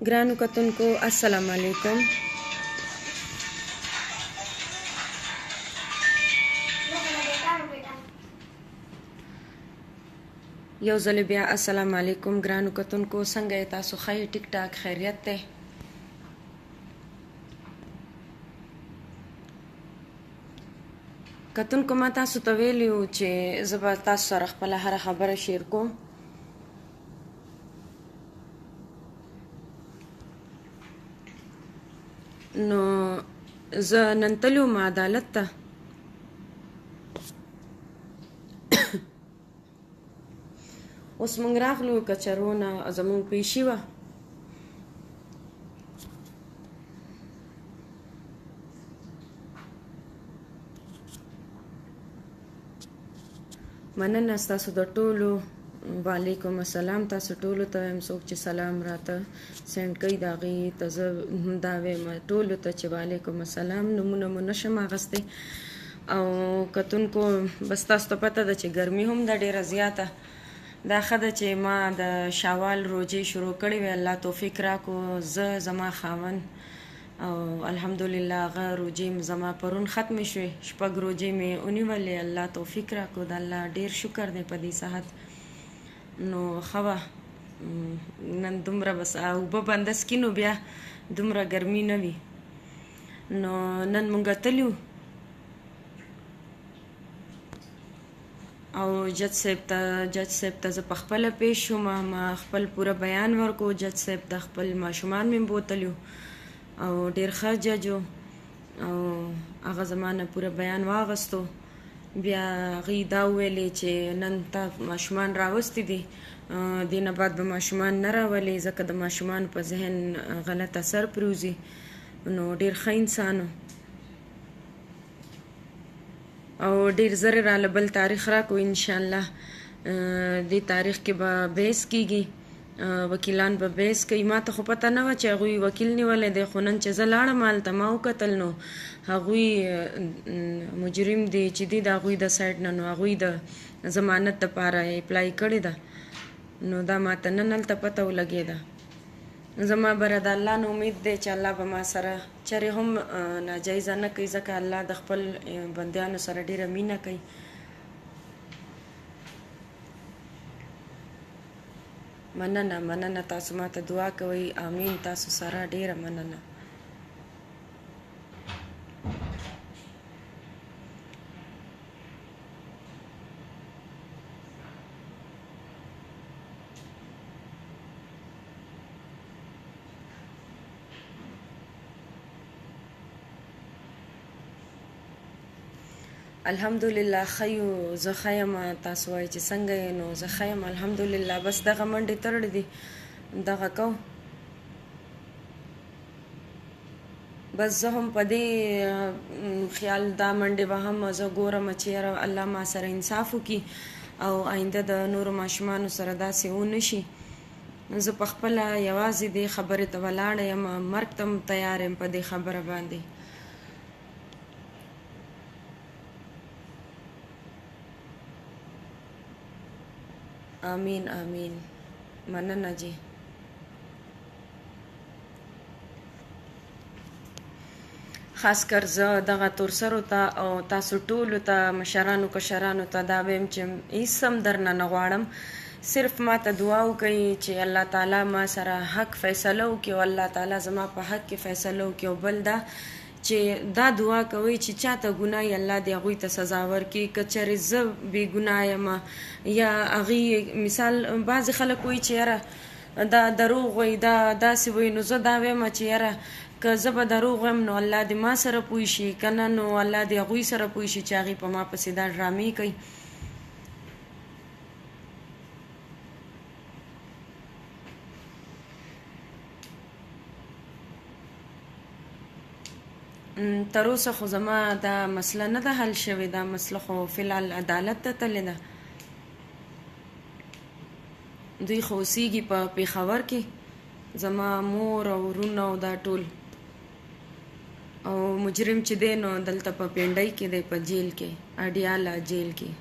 ګرانو کتونکو السلام علیکم. یو ځل بیا السلام علیکم ګرانو کتونکو، څنګه یې تاسو؟ ښه یې؟ ټیک ټاک خیریت دی؟ کتونکو ما تاسو ته ویلي وو چې زه به تاسو سره خپله هره خبره شیر کوم. نو زه نن تللی وم عدالت ته. اوس موږ راغلو کچرو نه زموږ پیشي وه. مننه ستاسو د ټولو، وعلیکم السلام تاسو ټولو ته وایم. څوک چې سلام راته سینډ کوي د هغې ته زه دا وایم ټولو ته چې وعلیکم السلام. نومونه مو نشم اخیستی. او کتونکو بس تاسو ته پته ده چې ګرمي هم ده ډېره زیاته. دا ښه ده چې ما د شوال روجې شروع کړې وې، الله توفیق راکړو. زه زما خاوند او الحمدلله هغه روجې زما پرون ختمې شوې. 6 روجې مې ونیولې، الله توفیق راکړو. د الله ډېر شکر دی په دې صحت. نو ښه وه نن دومره بس اوبه بنده سکینو بیا دومره ګرمي نه وي. نو نن مونږ تللي وو او جج صاحب ته زه پخپله پیش شوم. ما خپل پوره بیان ورکو. جج صاحب ته خپل ماشومان مې بوتلي او ډېر ښه جج و او هغه زما نه پوره بیان واغستو. بیا هغې دا وویلې چې نن تا ماشومان راوستي دي، دې نه بعد به ماشومان نه راولې ځکه د ماشومانو په ذهن غلط اثر پرېوځي. نو ډېر ښه انسان و او ډېر زر یې راله بل تاریخ راکړو. انشاءالله دې تاریخ کې به بحث کېږي، وکیلان به بحث کوي. ما ته خو پته نه وه چې هغوی وکیل نیولی دی، خو نن چې زه لاړم هلته ما وکتل نو هغوی مجرم دی چې دی د هغوی د سایډ نه، نو هغوی د ضمانت دپاره اپلای کړې ده. نو دا ما ته نن هلته پته ولګېده. زما بره د الله نه امید دی چې الله به ما سره چرې هم ناجایزه نه کوي، ځکه الله د خپل بندیانو سره ډېره مینه کوي. مننه تاسو ما ته دعا کوئ. امین. تاسو سره ډېره مننه. الحمدلله ښه یو. زه ښه یم. تاسو وایئ چې څنګه یې؟ نو زه ښه یم الحمدلله. بس دغه منډې تړلې دي، دغه کوو. بس زه هم په دې خیال دا منډې به هم زه ګورم چې یاره الله ما سره انصاف وکړي او آینده د نورو ماشومانو سره داسې ونه شي. زه پخپله یوازې دې خبرې ته ولاړه یم، مرګ ته هم تیار یم په دې خبره باندې. آمین آمین. مننه جی. خاص کر زه دغه تورسرو ته او تاسو ټولو ته مشرانو کشرانو ته دا وایم چې هېڅ هم درنه نه غواړم، صرف ما ته دعا وکړئ چې الله تعالی ما سره حق فیصله وکړي او الله تعالی زما په حق کې فیصله وکړي. او بل دا چې دا دعا کوئ چې چاته ګناه یې الله دې هغوی ته سزا ورکړي. که چېرې زه بې ګناه یم یا هغې مثال بعضې خلک وایي چې یاره دا دروغ وایي، دا داسې وایي، نو زه دا وایم چې یاره که زه به دروغ وایم نو الله دې ما سره پوه شي، که نه نو الله دې هغوی سره پوه شي چې هغې په ما پسې دا ډرامې کوي. تر اوسه خو زما دا مسله نه ده حل شوې. دا مسله خو فلحال عدالت ته تللې ده. دوی خو اوسېږي په پېښور کې، زما مور او ورونه او دا ټول. او مجرم چې دی نو دلته په پینډۍ کې دی، په جیل کې، اډیاله جیل کې.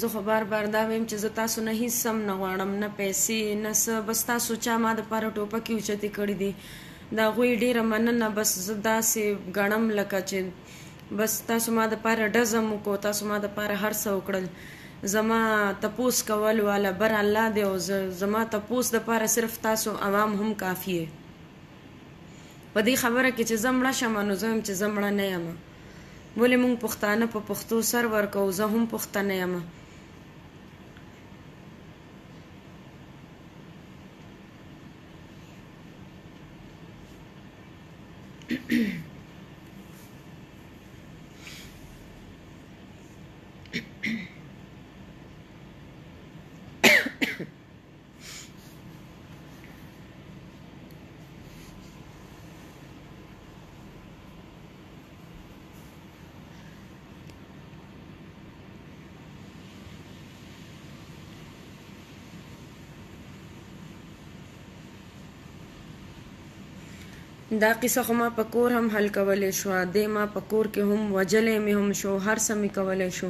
زه خو بار بار دا ویم چې زه تاسو نه هیڅ هم نه غواړم، نه پیسې نه څه، بس تاسو چا ما دپاره ټوپکې اوچتې کړي دي، د هغوی ډېره مننه. بس زه داسې ګڼم لکه چې بس تاسو ما دپاره ډزم وکړو، تاسو ما دپاره هر څه وکړل. زما تپوس کول والا بر الله دی، او زما تپوس دپاره صرف تاسو عوام هم کافي یې. په دې خبره کې چې زه مړه شم نو زه هم چې زه مړه نه یم، ولې موږ پښتانه په پښتو سر ورکوو، زه هم پښتنه یم. دا قصه خو ما په کور هم حل کولی شوه، دی ما په کور کې هم وجلی مې هم شو، هر څه مې کولی شو،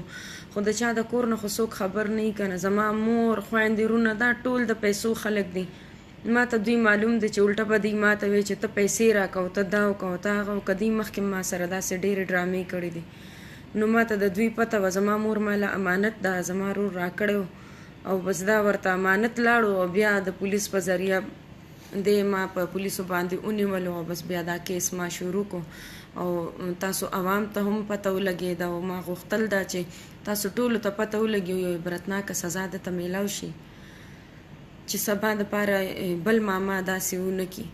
خو د چا د کور نه خو څوک خبر نه وي که نه. زما مور خویندې وروڼه دا ټول د پیسو خلک دي، ما ته دوی معلوم دی چې الټه به دوی ما ته وایي چې ته پیسې راکوه، ته دا وکوه، ته هغه وکړه. دوی مخکې ما سره داسې ډېرې ډرامې کړې دي، نو ما ته د دوی پته وه. زما مور ماله امانت ده زما رور راکړی او بس دا ورته امانت لاړو، او بیا د پولیس په ذریعه دی ما په پولیسو باندې ونیولو، او بس بیا دا کیس ما شروع کو. او تاسو عوام ته هم پته ولګېده، او ما غوښتل دا چې تاسو ټولو ته پته ولګي، یو عبرتناکه سزا درته میلاو شي چې سبا دپاره بل ماما داسې ونه کي.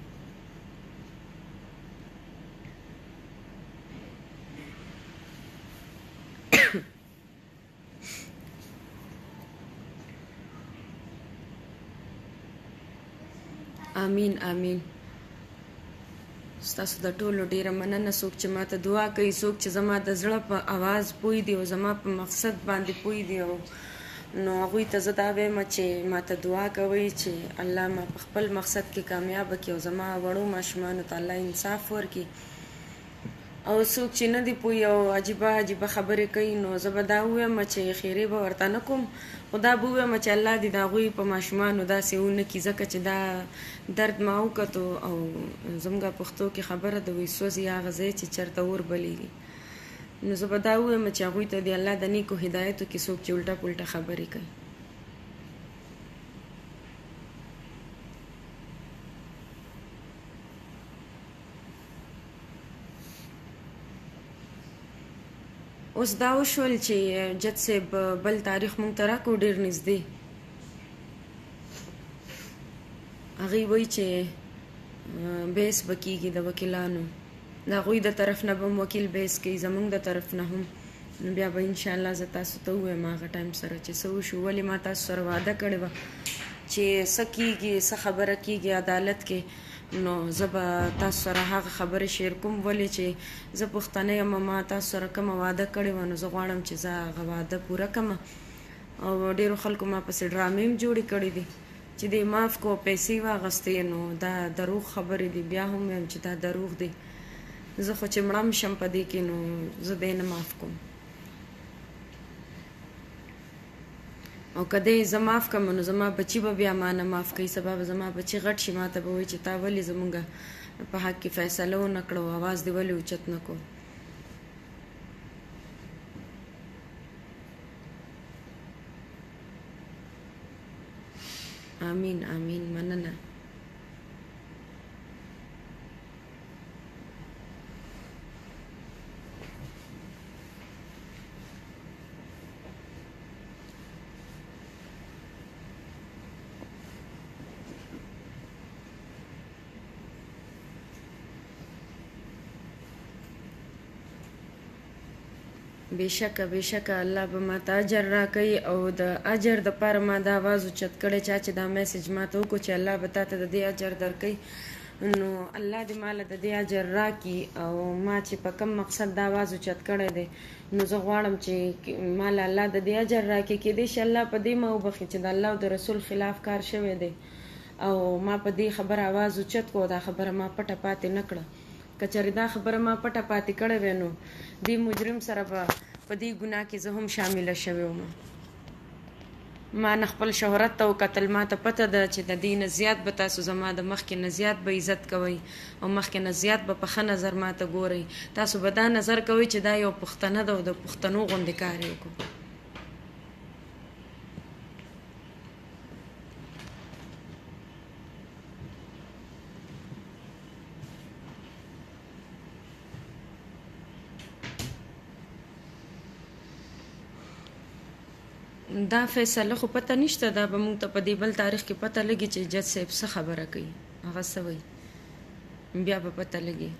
آمین آمین. ستاسو د ټولو ډیره مننه، څوک چې ماته دعا کوي، څوک چې زما د زړه په आवाज پوي دي او زما په مقصد باندې پوي دي، او نو هغوی ته زه دا وایم چې ماته دعا کوئ چې الله ما په خپل مقصد کې کامیابه کړي او زما وړو ماشومانو ته الله انصاف ورکړي. او څوک چې نه دی پوي او عجیبه عجیبه خبرې کوي، نو زه به دا ووایم چې خیرې به ورته نه کوم، خو دا به ووایم چې الله دې د هغوی په ماشومانو داسې ونه کړي، ځکه چې دا درد ما وکتو. او زموږ پښتو کې خبره ده، وایي سوځي هغه ځای چې چېرته اور بلیږي. نو زه به دا ووایم چې هغوی ته دې الله د نیکو هدایت وکړي، څوک چې الټه پلټه خبرې کوي. اوس دا وشول چې جج صاحب بل تاریخ مونږ ته راکړو ډېر نږدې. هغوی وایي چې بحث به کېږي د وکیلانو، د هغوی د طرف نه به هم وکیل بحث کوي، زموږ د طرف نه هم. نو بیا به انشاءالله زه تاسو ته ووایم هغه ټایم سره چې څه وشو. ولې ما تاسو سره وعده کړې وه چې څه کېږي، څه خبره کېږي عدالت کې، نو زه به تاسو سره هغه خبرې شیر کوم. ولې چې زه پښتنه یم، ما تاسو سره کومه وعده کړې وه، نو زه غواړم چې زه هغه وعده پوره کړم. او ډېرو خلکو ما پسې ډرامې هم جوړې کړې دي چې دې معاف کو، پیسې واغستې، نو دا دروغ خبرې دي. بیا هم وایم چې دا دروغ دي، زه خو چې مړم شم په دې کې، نو زه دې نه معاف کوم. او که دې زه معاف کړم نو زما بچي به بیا ما نه معاف کوي. سبا به زما بچي غټ شي، ما ته به وایي چې تا ولې زمونږ په حق کې فیصله ونه کړه، اواز دې ولې اوچت نه کړو. آمین آمین. مننه. بېشکه بېشکه الله به ما ته اجر راکوي، او د اجر دپاره ما دا آواز اوچت کړی، چا چې دا میسج ما ته وکړو چې الله به تا ته د دې اجر درکوي، نو الله دې ماله د دې اجر راکړي. او ما چې په کوم مقصد دا آواز اوچت کړی دی، نو زه غواړم چې ماله الله د دې اجر راکړي. کیدای شي الله په دې ما وبخي چې د الله او د رسول خلاف کار شوی دی، او ما په دې خبره آواز اوچت کړو، دا خبره ما پټه پاتې نه کړه. که چېرې دا خبره ما پټه پاتې کړې وی، نو دې مجرم سره به په دې ګناه کې زه هم شامله شوې وم. ما نه خپل شهرت ته وکتل، ما ته پته ده چې د دې نه زیات به تاسو زما د مخکې نه زیات به عزت کوئ او مخکې نه زیات به په ښه نظر ما ته ګورئ. تاسو به دا نظر کوئ چې دا یو پښتنه ده او د پښتنو غوندې کار یې وکړو. دا فیصله خو پته نشته، دا به موږ ته په دې بل تاریخ کې پته لګي چې جج صاحب څه خبره کوي، هغه څه وایي بیا به پته لګي.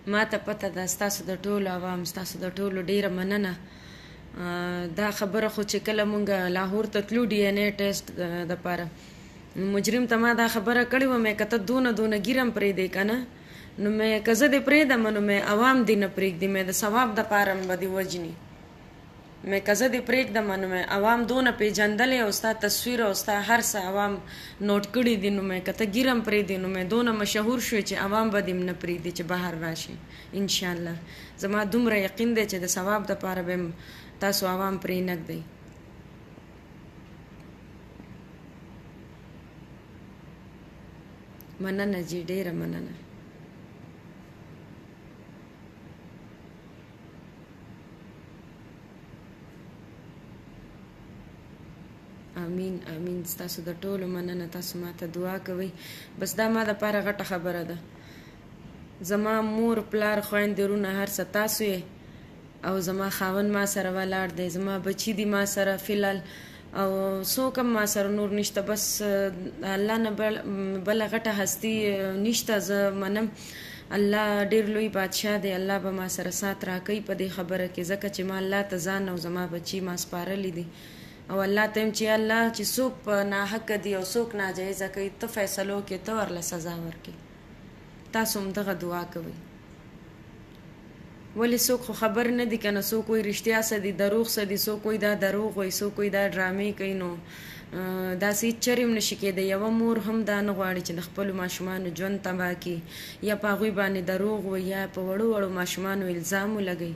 ما ته پته ده ستاسو د ټولو عوام، ستاسو د ټولو ډیره مننه. دا خبره خو چې کله مونږ لاهور ته تلو ډي ان اے ټیسټ دپاره، مجرم ته ما دا خبره کړې وه، مې که ته دونه ګیرم پرېږدې که نه، نو مې که زه دې پرېږدم نو مې عوام دې نه پرېږدي، مې د ثواب دپاره به دې وجني. مې که زه دې پرېږدم نو مې عوام دونه پېژندلی او ستا تصویر او ستا هر څه عوام نوټ کړي دي، نو مې که ته ګیرم پرېږدې نو مې دونه مشهور شوې چې عوام به دې نه پرېږدي چې بهر راشي انشاءالله. زما دومره یقین دی چې د ثواب دپاره به تاسو عوام پرې نږدئ. مننه جی، ډیره مننه. امین امین. ستاسو د ټولو مننه، تاسو ماته دعا کوئ. بس دا ما دپاره غټه خبره ده. زما مور پلار خویندې وروڼه هر څه تاسو یې، او زما خاوند ما سره ولاړ دی، زما بچی دی ما سره فلال، او څوک هم ما سره نور نشته. بس الله نه بله غټه هستی نشته. زه منم الله ډیر لوی بادشاه دی، الله به ما سره سات راکوي په دې خبره کې، ځکه چې ما الله ته ځان او زما بچی ما سپارلی دي، او الله ته یم چې الله چې څوک په ناحقه دي او څوک ناجایزه کوي، ته فیصلو کې ته ورله سزا ورکړي. تاسو هم دغه دعا کوئ. ولی څوک خو خبر نه دي کنه، څوک وایي رښتیا څه دي، دروغ څه دي، څوک وایي دا دروغ وایي، څوک وایي دا ډرامې کوي. نو داسې هېڅ چرې هم نشي کېدی. یوه مور هم دا نه غواړي چې د خپلو ماشومانو ژوند تباه کړي، یا په هغوی باندې دروغ وایي، یا په وړو وړو ماشومانو الزام ولګوي.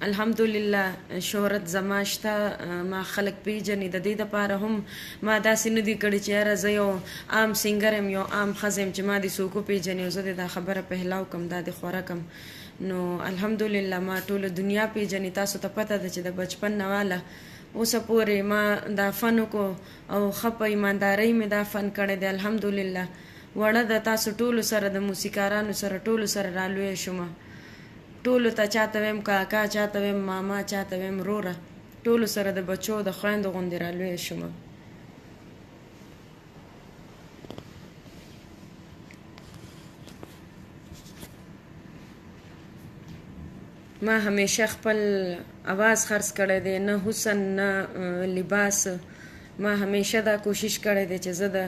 الحمدلله شهرت زما شته، ما خلک پیژني. د دې دپاره هم ما داسې نه دي کړي چې یاره زه یو عام سینګر یم، یو عام ښځه یم چې ما دې څوک وپېژني او زه دې دا خبره پهلاو کړم، دا دې خوره کړم. نو الحمدلله ما ټوله دنیا پیژني. تاسو ته پته ده چې د بچپن نه واله اوسه پورې ما دا فن وکړو او ښه په ایماندارۍ مې دا فن کړی دی. الحمدلله وړه د تاسو ټولو سره، د موسیقارانو سره ټولو سره رالویه شومه. ټولو ته چاته ویم کاکا، چاته ویم ماما، چاته ویم روره، ټولو سره د بچو د خویندو غوندې رالویه شومه. ما همیشه خپل आवाज خرڅ کړی دی، نه حسن نه لباس. ما همیشه دا کوشش کړی دی چې زه د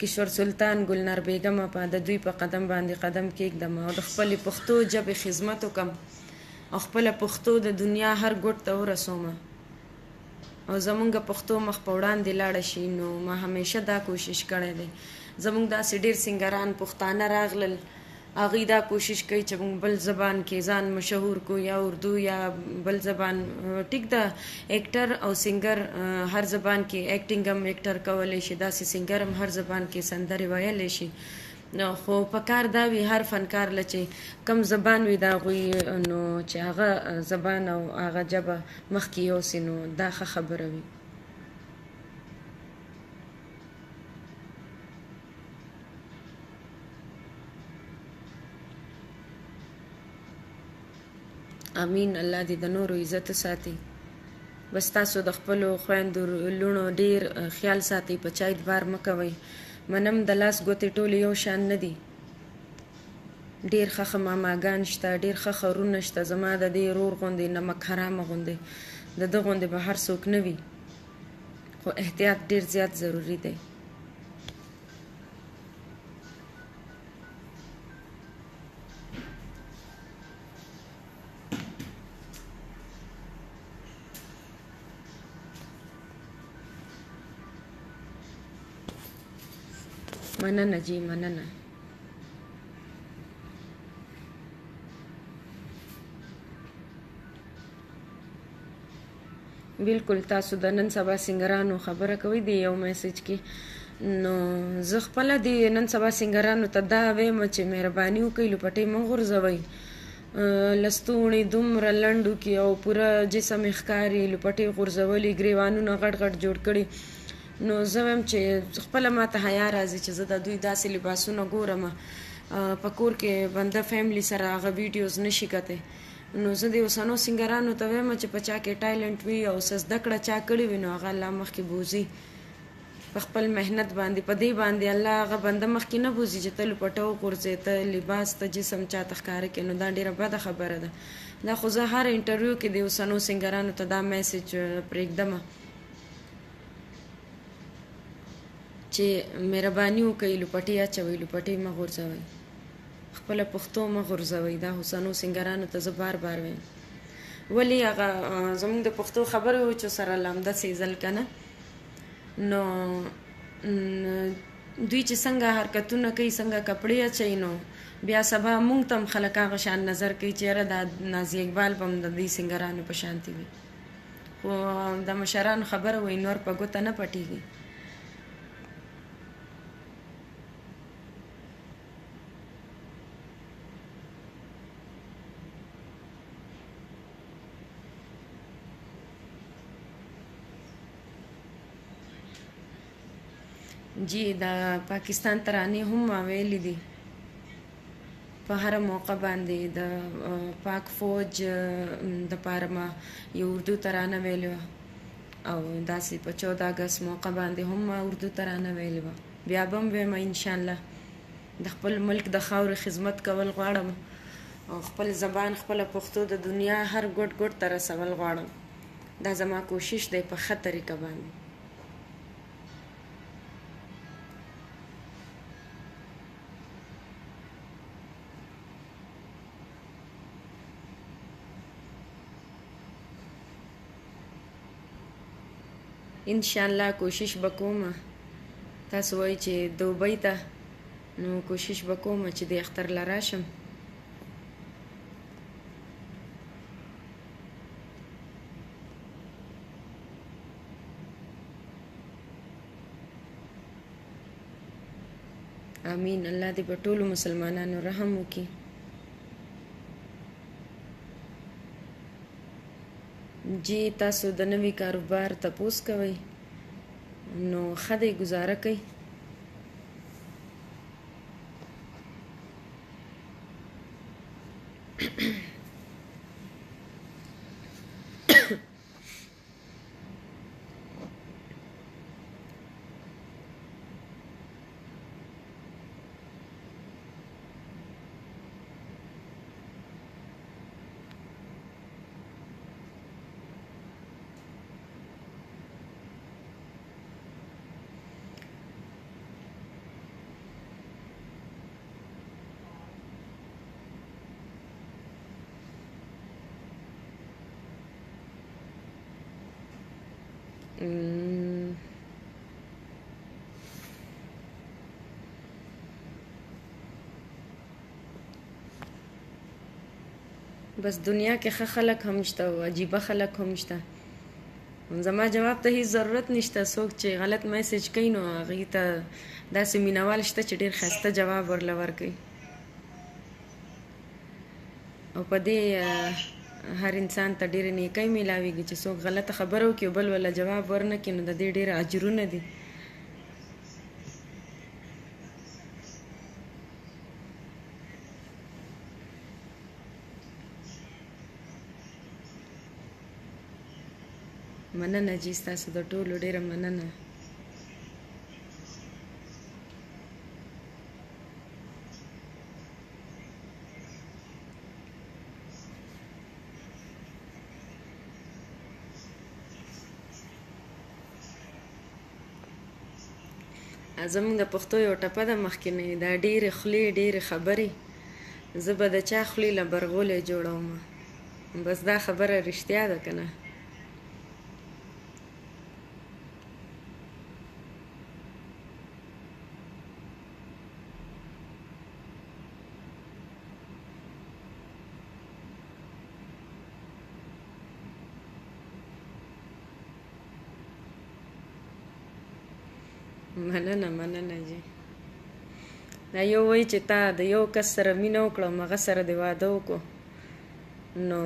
کشور سلطان ګلنار بیګم په د دوی په قدم باندې قدم کېږدم او د خپلې پښتو ژبې خدمت وکړم او خپله پښتو د دنیا هر ګوټ ته ورسوم او زمونږ پښتو مخ په وړاندې لاړه شي. نو ما همیشه دا کوشش کړی دی. زمونږ داسې ډېر سینګران پښتانه راغلل، هغوی دا کوشش کوي چې موږ بل زبان کې ځان مشهور کو، یا اردو یا بل زبان. ټیک ده ایکټر او سنگر هر زبان کې ایکټینګ هم ایکټر کولی شي، داسې سنگر هم هر زبان کې سندرې ویلی شي. خو پکار دا وي هر فنکار له چې کم زبان وي د هغوی، نو چې هغه زبان او هغه ژبه مخکې یوسي، نو دا ښه خبره وي. امین. الله دې د نورو عزت ساتي. بس تاسو د خپلو خویندو لوڼو ډیر خیال ساتئ، په چا اعتبار مه کوئ. منم د لاس ګوتې ټولې یو شان نه دي، ډیر ښه ماماګان شته، ډیر ښه خرونه شته. زما د دې رور غوندې نمک حرامه غوندې د ده غوندې به هر څوک نه وي، خو احتیاط ډیر زیات ضروري دی. مننه جی مننه. بالکل تاسو د نن سبا سنگرانو خبره کوي د یو میسج کې. نو زه خپله د نن سبا سنگرانو ته دا وایم چې مهرباني وکړئ لوپټې مه غورځوئ. لستوڼې دومره لنډو کې او پوره جسم یې ښکاري، لوپټې غورځولي، ګریوانونه غټ غټ جوړ کړي. نو زه وایم چې خپله ماته حیا راځي چې زه د دوی داسې لباسونه ګورم. په کور کې بنده فیملی سره هغه ویډیوز نشي کتی. نو زه د اوسنو سنګرانو ته وایم چې په چا کې ټایلنټ وي او څه زده کړه چا کړې وي نو هغه الله مخکې بوځي په خپل محنت باندې. په دې باندې الله هغه بنده مخکې نه بوځي چې ته لوپټه وغورځې، ته لباس ته جسم چاته ښکاره کړې. نو دا ډېره بده خبره ده. دا خو زه هر انټرویو کې د اوسنو سنګرانو ته دا میسج پرېږدم چې مهرباني وکړئ لوپټې اچوئ، لوپټې مه غورځوئ، خپله پښتو مه غورځوئ. دا اوسنو سنګرانو ته زه بار بار وایم. ولې هغه زموږ د پښتو خبرې وچو سره لامده سیزل که نه، نو دوی چې څنګه حرکتونه کوي، څنګه کپړې اچوي، نو بیا سبا موږ ته هم خلک هغه شان نظر کوي چې یاره دا نازي اقبال به هم د دې سنګرانو په شانتې وي. خو د مشرانو خبره وایي نور په ګوته نه پټېږي. جی دا پاکستان ترانې هم ما ویلي دي په هره موقع باندې. د پاک فوج دپاره ما یو اردو ترانه ویلې وه او داسې په 14 اګست موقع باندې هم ما اردو ترانه ویلې وه. بیا به هم ویم انشاءالله. د خپل ملک د خاورې خدمت کول غواړم او خپل زبان خپله پښتو د دنیا هر ګوټ ګوټ ته رسول غواړم. دا زما کوشش دی په ښه طریقه باندې. انشاءالله کوشش بکوم. تاسو وایي چې دوبۍ ته، نو کوشش بکوم چې د اختر له راشم. امین. الله دې په ټولو مسلمانانو رحم وکړي. جی تاسو د نوي کاروبار تپوس کوئ، نو ښه دی ګزاره کوئ. بس دنیا کې ښه خلک هم شته او عجیبه خلک هم شته. زما جواب ته هیڅ ضرورت نشته. څوک چې غلط میسج کوي نو هغې ته داسې مینوال شته چې ډېر ښایسته جواب ورله ورکوي او په دې هر انسان ته ډېرې نیکۍ میلاویږي چې څوک غلطه خبره وکړي او بل وله جواب ورنه کړي، نو د دې ډېر اجرونه دي. مننه جی ستاسو د ټولو ډېره مننه. زموږ د پښتو یو ټپه ده مخکې دا ډېرې خولې ډېرې خبرې، زه به د چا خولې له برغولی جوړوم. بس دا خبره رښتیا ده که نه؟ مننه جی. دا یو وایي چې تا د یو کس سره مینه وکړه هغه سره دې واده وکړو، نو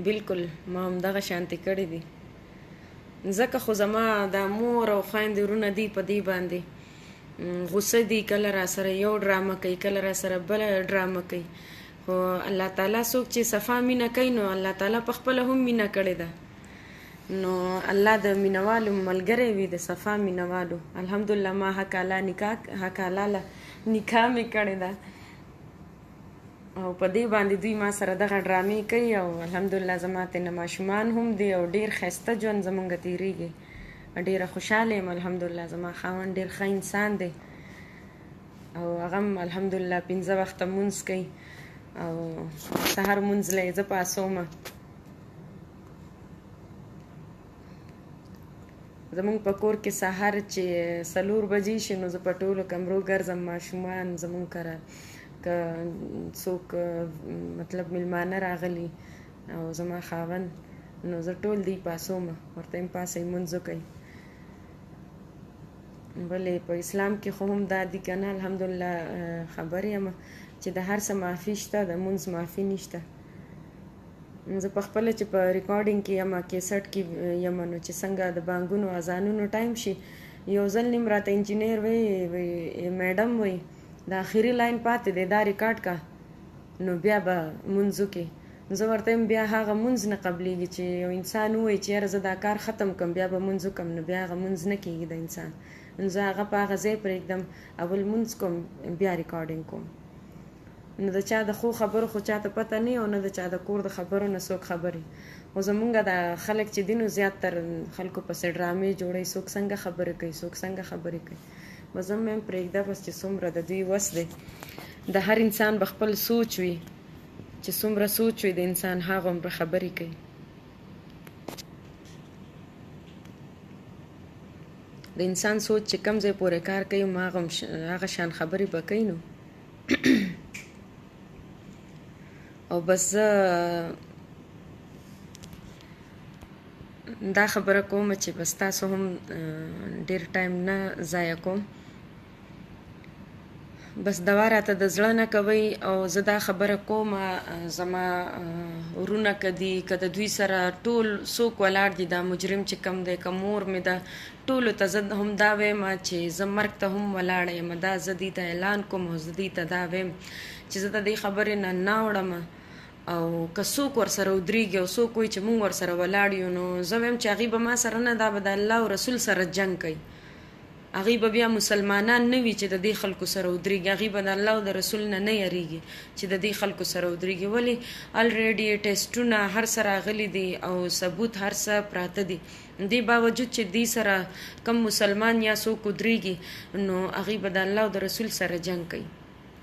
بالکل ما هم دغه شانتې کړي دي. ځکه خو زما د مور او خویندې ورونه دي په دې باندې غصه دي، کله را سره یو ډرامه کوي، کله را سره بله ډرامه کوي. خو الله تعالی څوک چې صفا مینه کوي نو الله تعالی په خپله هم مینه کړې ده. نو الله د مینوالو ملګری وي، د صفا مینوالو. الحمدلله ما حق حلاله نکاح مې کړې ده او په دې باندې دوی ما سره دغه ډرامې کوي او الحمدلله زما ترېنه ماشومان هم دي او ډېر ښایسته ژوند زمونږ تېرېږي. ډېره خوشحاله یم الحمدلله. زما خاوند ډېر ښه انسان دی او هغه هم الحمدلله 5 وخته مونځ کوي او سهار مونځ له یې زه پاڅومه. زمونږ په کور کې سهار چې 4 بجې شي نو زه په ټولو کمرو ګرځم، ماشومان زمونږ کره که څوک مطلب میلمانه راغلي او زما خاوند نو زه ټول دی پاڅومه، ورته یم پاڅئ مونځ وکئ. بلې په اسلام کې خو هم دا دي که نه، الحمدلله خبر یم چې د هر څه معافي شته، د مونځ معافي نشته. زه په خپله چې په ریکارډینګ کې یم، کیسټ کې یم، نو چې څنګه د بانګونو اذانونو ټایم شي یو ځل نیم راته انجینیر وی میډم وی د آخري لاین پاتې دی دا ریکارډ کا نو بیا به مونځ وکړې. زه ورته یم بیا هغه مونځ نه قبلیږي چې یو انسان ووایي چې یاره زه دا کار ختم کړم بیا به مونځ وکړم، نو بیا هغه مونځ نه کېږي د انسان. نو زه هغه په هغه ځای پرېږدم، اول مونځ کوم بیا ریکارډینګ کوم. نو د چا د خو خبرو خو چاته پته نه او نه د چا د کور د خبرو نه څوک خبرې. خو زمونږ د خلک چې دي نو زیاتتر خلکو پسې ډرامې جوړوي، څوک څنګه خبرې کوي، څوک څنګه خبرې کوي. بس زه مې پرېږده بس چې څومره د دوی وس دی. د هر انسان به خپل سوچ وي چې څومره سوچ وي د انسان هغومره خبرې کوي. د انسان سوچ چې کم ځای پورې کار کوي هغه شان خبرې به کوي. نو او بس زه دا خبره کوم چې بس تاسو هم ډېر ټایم نه ضایع کوم، بس دوا راته د زړه نه کوئ او زه دا خبره کوم زما ورونه که دي که د دوی سره ټول څوک ولاړ دي دا مجرم چې کم دی که مور مې ده ټولو ته زه هم دا وایم چې زه مرګ ته هم ولاړه یم. دا زه دوی ته اعلان کوم او زه دوی ته دا وایم چې زه د دې خبرې نه وړم او که څوک ورسره ودرېږي او څوک وایي چې مونږ ورسره ولاړ یو نو زه وایم چې هغوی به ما سره نه، دا به د الله او رسول سره جنګ کوي. هغوی به بیا مسلمانان نه وي چې د دې خلکو سره ودرېږي، هغوی به د الله او د رسول نه یریږي چې د دې خلکو سره ودرېږي. ولې الریډي ټیسټونه هر څه راغلي دي او ثبوت هر څه پراته دي، دې باوجود چې دې سره کم مسلمان یا څوک ودرېږي نو هغوی به د الله او د رسول سره جنګ کوي،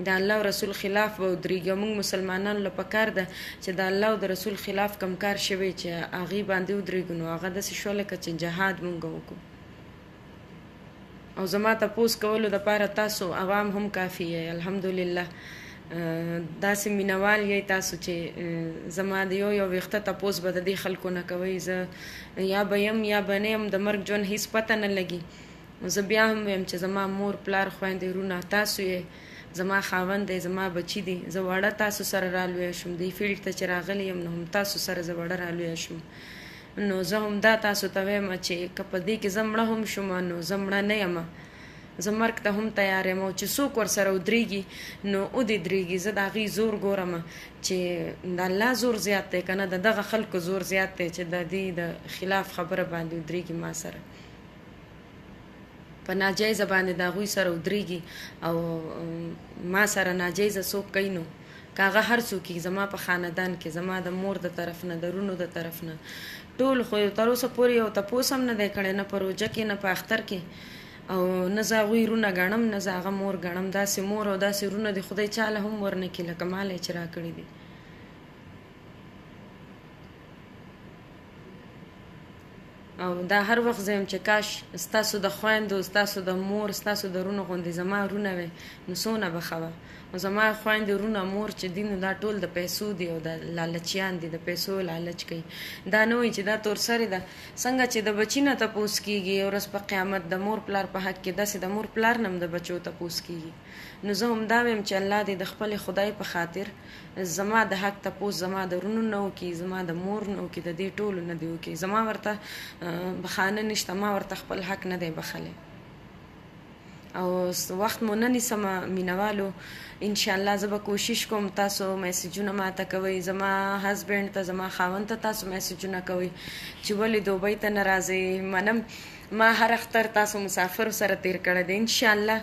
د الله او رسول خلاف به ودرېږي. موږ مسلمانانو له پکار ده چې د الله او د رسول خلاف کم کار شوی چې هغې باندې ودرېږو نو هغه داسې شوه لکه چې جهاد مونږ وکړو. او زما تپوس کولو دپاره تاسو عوام هم کافي یې، الحمدلله داسې مینوال یې تاسو چې زما د یو ویښته تپوس به د دې خلکو نه کوئ. زه یا به یم یا به نه یم، د مرګ ژوند هېڅ پته نه لګي. زه بیا هم ویم چې زما مور پلار خویندې ورونه تاسو یې، زما خاوند دی، زما بچی دی. زه وړه تاسو سره رالویه شوم، دې فیلډ ته چې راغلی یم نو هم تاسو سره زه وړه رالویه شوم. نو زه هم دا تاسو ته وایم چې که په دې کې زه مړه هم شوم نو زه مړه نه یم، زه مرګ ته هم تیار یم. او چې څوک ورسره ودرېږي نو ودې درېږي. زه د هغې زور ګورم چې د الله زور زیات دی که نه د دغه خلکو زور زیات دی چې د دې د خلاف خبره باندې ودرېږي ما سره، په ناجایزه باندې د هغوی سره ودرېږي او ما سره ناجایزه څوک کوي نو که هغه هر څوک یي زما په خاندان کې، زما د مور د طرف نه، د رونو د طرف نه ټول. خو تر اوسه پورې یو تپوس هم نه دی کړی، نه په روژه کې نه په اختر کې، او نه زه هغوی رونه ګڼم نه زه هغه مور ګڼم. داسې مور او داسې رونه دي خدای چاله هم ورنه کړي لکه ماله یې چې راکړي دي. او دا هر وخت زه یم چې کاش ستاسو د خویندو ستاسو د مور ستاسو د رونو غوندې زما رونه وی نو څونه به ښه وه. او زما خویندې رونه مور چې دي نو دا ټول د پیسو دي او د لالچیان دي، د پیسو لالچ کوي. دا نه وایي چې دا تور سرې ده. څنګه چې د بچي نه تپوس کېږي ورځ په قیامت د مور پلار په حق کې، داسې د مور پلار نه هم د بچو تپوس کېږي. نو زه همدا وایم چې الله دې د خپل خدای په خاطر زما د حق تپوس زما د رونو نه وکړي، زما د مور نه وکړي، د دې ټولو نه دې وکړي. زما ورته بخانه نشته، ما ورته خپل حق نه دی بخلی. او وخت مو نه نیسمه مینوالو، انشاءالله زه به کوشش کوم تاسو میسیجونه ماته کوئ، زما هسبینډ ته زما خاوند ته تاسو میسیجونه کوئ چې ولې دوبۍ ته نه راځئ. منم ما هر اختر تاسو مسافر سره تیر کړی دی. انشاءالله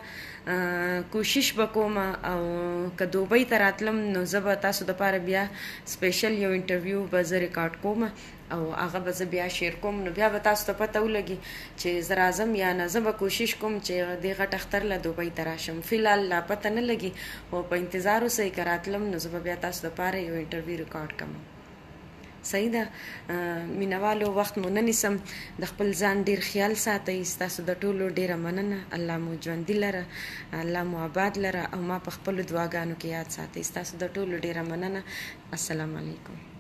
کوشش به کوم او که دوبۍ ته راتلم نو زه به تاسو دپاره بیا سپیشل یو انټرویو به زه ریکارډ کوم او هغه به زه بیا شیر کوم، نو بیا به تاسو ته پته ولګي چې زه راځم یا نه. زه به کوشش کوم چې دې غټ اختر له دوبۍ ته راشم. فلحال لا پته نه لګي خو په انتظار اوسئ، که راتلم نو زه به بیا تاسو دپاره یو انټرویو ریکارډ کوم. صحیح ده مینوالو، وخت مو نه نیسم، د خپل ځان ډیر خیال ساتئ. ستاسو د ټولو ډیره مننه. الله مو ژوندي لره، الله مو آباد لره او ما په خپلو دعاګانو کې یاد ساتئ. ستاسو د ټولو ډیره مننه. السلام علیکم.